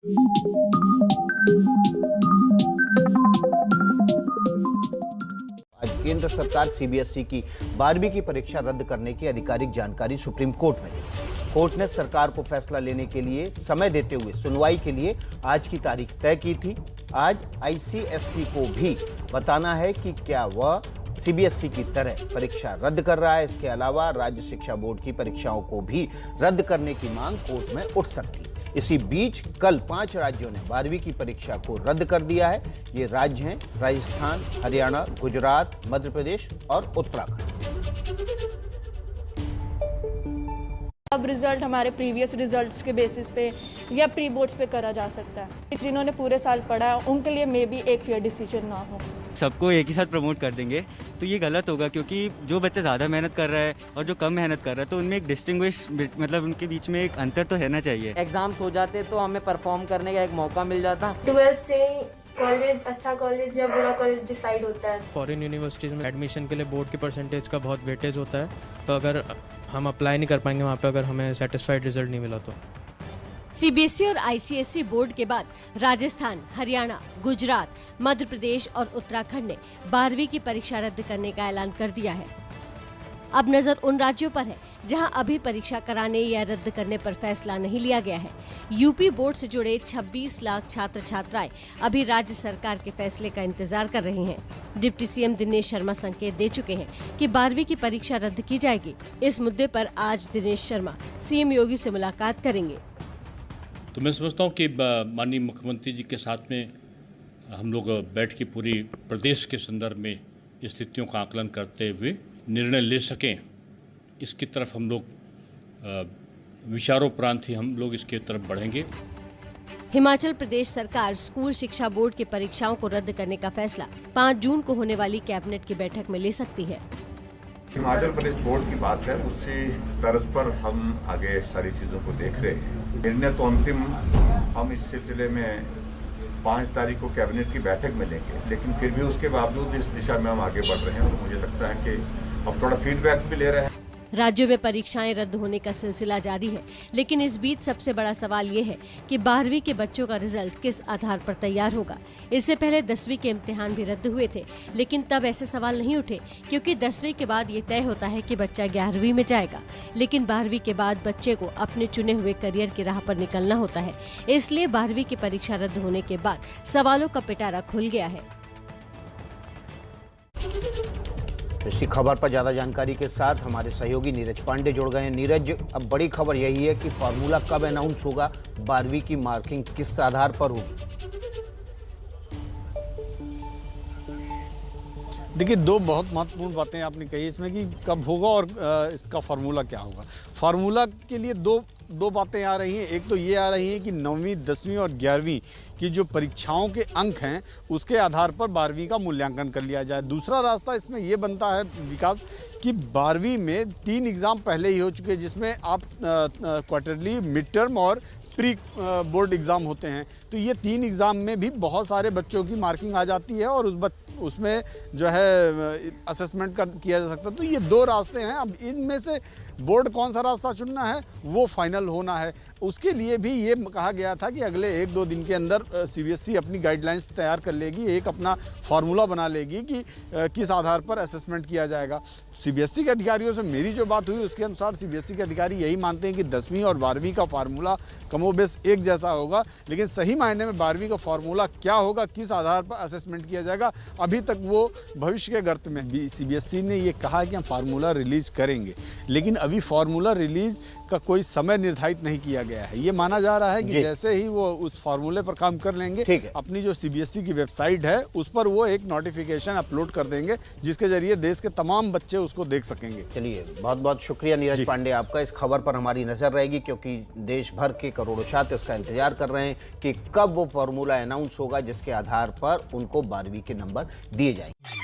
आज केंद्र सरकार सीबीएसई की 12वीं की परीक्षा रद्द करने की आधिकारिक जानकारी सुप्रीम कोर्ट में दी। कोर्ट ने सरकार को फैसला लेने के लिए समय देते हुए सुनवाई के लिए आज की तारीख तय की थी। आज आईसीएसई को भी बताना है कि क्या वह सीबीएसई की तरह परीक्षा रद्द कर रहा है। इसके अलावा राज्य शिक्षा बोर्ड की परीक्षाओं को भी रद्द करने की मांग कोर्ट में उठ सकती है। इसी बीच कल 5 राज्यों ने 12वीं की परीक्षा को रद्द कर दिया है। ये राज्य हैं राजस्थान, हरियाणा, गुजरात, मध्य प्रदेश और उत्तराखंड। अब रिजल्ट हमारे प्रीवियस रिजल्ट्स के बेसिस पे या प्री बोर्ड्स पे करा जा सकता है। जिन्होंने पूरे साल पढ़ा है उनके लिए मे बी एक फेयर डिसीजन ना हो। सबको एक ही साथ प्रमोट कर देंगे तो ये गलत होगा, क्योंकि जो बच्चा ज़्यादा मेहनत कर रहा है और जो कम मेहनत कर रहा है तो उनमें एक डिस्टिंग्विश मतलब उनके बीच में एक अंतर तो रहना चाहिए। एग्जाम्स हो जाते तो हमें परफॉर्म करने का एक मौका मिल जाता। 12th से कॉलेज, अच्छा कॉलेज या बुरा कॉलेज डिसाइड होता है। फॉरेन यूनिवर्सिटीज़ में एडमिशन के लिए बोर्ड के परसेंटेज का बहुत वेटेज होता है, तो अगर हम अप्लाई नहीं कर पाएंगे वहाँ पे अगर हमें सेटिस्फाइड रिजल्ट नहीं मिला तो। सीबीएसई और आईसीएसई बोर्ड के बाद राजस्थान, हरियाणा, गुजरात, मध्य प्रदेश और उत्तराखंड ने 12वीं की परीक्षा रद्द करने का ऐलान कर दिया है। अब नजर उन राज्यों पर है जहां अभी परीक्षा कराने या रद्द करने पर फैसला नहीं लिया गया है। यूपी बोर्ड से जुड़े 26 लाख छात्र छात्राएं अभी राज्य सरकार के फैसले का इंतजार कर रहे हैं। डिप्टी सीएम दिनेश शर्मा संकेत दे चुके हैं कि 12वीं की परीक्षा रद्द की जाएगी। इस मुद्दे पर आज दिनेश शर्मा सीएम योगी से मुलाकात करेंगे। तो मैं समझता हूँ कि माननीय मुख्यमंत्री जी के साथ में हम लोग बैठ के पूरी प्रदेश के संदर्भ में स्थितियों का आकलन करते हुए निर्णय ले सकें, इसकी तरफ हम लोग विचारोपरांत ही हम लोग इसके तरफ बढ़ेंगे। हिमाचल प्रदेश सरकार स्कूल शिक्षा बोर्ड की परीक्षाओं को रद्द करने का फैसला 5 जून को होने वाली कैबिनेट की बैठक में ले सकती है। हिमाचल प्रदेश बोर्ड की बात है, उसी तर्ज पर हम आगे सारी चीज़ों को देख रहे हैं। निर्णय तो अंतिम हम इस सिलसिले में 5 तारीख को कैबिनेट की बैठक में लेंगे, लेकिन फिर भी उसके बावजूद इस दिशा में हम आगे बढ़ रहे हैं और मुझे लगता है कि अब थोड़ा फीडबैक भी ले रहे हैं। राज्यों में परीक्षाएं रद्द होने का सिलसिला जारी है, लेकिन इस बीच सबसे बड़ा सवाल ये है कि 12वीं के बच्चों का रिजल्ट किस आधार पर तैयार होगा। इससे पहले 10वीं के इम्तिहान भी रद्द हुए थे, लेकिन तब ऐसे सवाल नहीं उठे, क्योंकि 10वीं के बाद ये तय होता है कि बच्चा 11वीं में जाएगा। लेकिन 12वीं के बाद बच्चे को अपने चुने हुए करियर की राह पर निकलना होता है, इसलिए 12वीं की परीक्षा रद्द होने के बाद सवालों का पिटारा खुल गया है। इसी खबर पर ज्यादा जानकारी के साथ हमारे सहयोगी नीरज पांडे जुड़ गए हैं। नीरज, अब बड़ी खबर यही है कि फार्मूला कब अनाउंस होगा, 12वीं की मार्किंग किस आधार पर होगी? देखिए, 2 बहुत महत्वपूर्ण बातें आपने कही इसमें कि कब होगा और इसका फार्मूला क्या होगा। फार्मूला के लिए दो बातें आ रही हैं। एक तो ये आ रही है कि 9वीं, 10वीं और 11वीं की जो परीक्षाओं के अंक हैं उसके आधार पर 12वीं का मूल्यांकन कर लिया जाए। दूसरा रास्ता इसमें ये बनता है विकास कि 12वीं में 3 एग्ज़ाम पहले ही हो चुके हैं, जिसमें आप क्वार्टरली, मिड टर्म और प्री बोर्ड एग्ज़ाम होते हैं। तो ये 3 एग्ज़ाम में भी बहुत सारे बच्चों की मार्किंग आ जाती है और उसमें जो है असेसमेंट किया जा सकता है। तो ये 2 रास्ते हैं। अब इनमें से बोर्ड कौन सा रास्ता चुनना है वो फाइनल होना है। उसके लिए भी ये कहा गया था कि अगले 1-2 दिन के अंदर सीबीएसई अपनी गाइडलाइंस तैयार कर लेगी, एक अपना फार्मूला बना लेगी कि किस आधार पर असेसमेंट किया जाएगा। सीबीएसई के अधिकारियों से मेरी जो बात हुई उसके अनुसार सीबीएसई के अधिकारी यही मानते हैं कि 10वीं और 12वीं का फार्मूला कमोबेश एक जैसा होगा, लेकिन सही मायने में 12वीं का फार्मूला क्या होगा, किस आधार पर असेसमेंट किया जाएगा, अभी तक वो भविष्य के गर्त में। सीबीएसई ने ये कहा कि हम फार्मूला रिलीज करेंगे, लेकिन अभी फार्मूला रिलीज का कोई समय निर्धारित नहीं किया गया है। ये माना जा रहा है कि जैसे ही वो उस फार्मूले पर काम कर लेंगे, अपनी जो सीबीएसई की वेबसाइट है उस पर वो एक नोटिफिकेशन अपलोड कर देंगे, जिसके जरिए देश के तमाम बच्चे उसको देख सकेंगे। चलिए, बहुत बहुत शुक्रिया नीरज पांडे आपका। इस खबर पर हमारी नजर रहेगी, क्योंकि देश भर के करोड़ों छात्र इसका इंतजार कर रहे हैं कि कब वो फार्मूला अनाउंस होगा जिसके आधार पर उनको 12वीं के नंबर दिए जाएंगे।